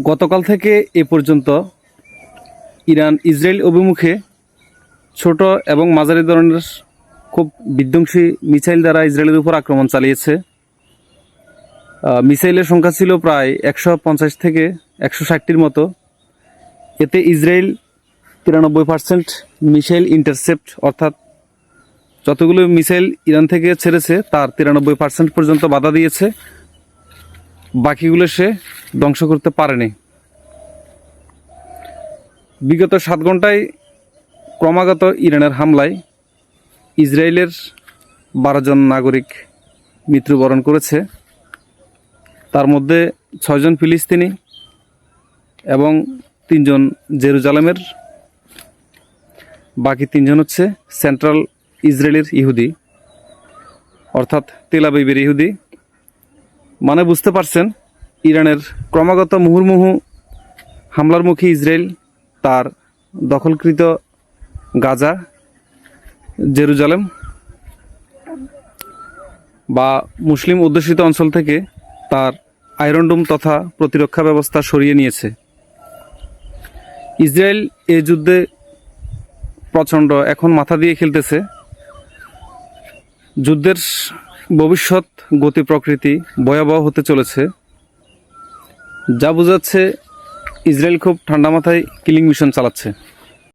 গতকাল থেকে এ পর্যন্ত ইরান ইসরায়েল অভিমুখে ছোট এবং মাঝারি ধরনের খুব বিধ্বংসী মিসাইল দ্বারা ইসরায়েলের উপর আক্রমণ চালিয়েছে। মিসাইলের সংখ্যা ছিল প্রায় 150 থেকে 160টির মতো। এতে ইসরায়েল 93% মিসাইল ইন্টারসেপ্ট, অর্থাৎ যতগুলো মিসাইল ইরান থেকে ছেড়েছে তার 93% পর্যন্ত বাধা দিয়েছে, বাকিগুলো সে ধ্বংস করতে পারেনি। বিগত 7 ঘন্টায় ক্রমাগত ইরানের হামলায় ইসরায়েলের 12 জন নাগরিক মৃত্যুবরণ করেছে। তার মধ্যে 6 জন ফিলিস্তিনি এবং 3 জন জেরুজালেমের, বাকি 3 জন হচ্ছে সেন্ট্রাল ইসরায়েলের ইহুদি, অর্থাৎ তেল আবিবের ইহুদি। মানে বুঝতে পারছেন, ইরানের ক্রমাগত মুহুর্মুহু হামলার মুখে ইসরায়েল তার দখলকৃত গাজা, জেরুজালেম বা মুসলিম অধ্যুষিত অঞ্চল থেকে তার আয়রন ডোম তথা প্রতিরক্ষা ব্যবস্থা সরিয়ে নিয়েছে। ইসরায়েল এই যুদ্ধে প্রচণ্ড এখন মাথা দিয়ে খেলতেছে। যুদ্ধের ভবিষ্যৎ গতি প্রকৃতি ভয়াবহ হতে চলেছে, যা বোঝাচ্ছে ইসরায়েল খুব ঠান্ডা মাথায় কিলিং মিশন চালাচ্ছে।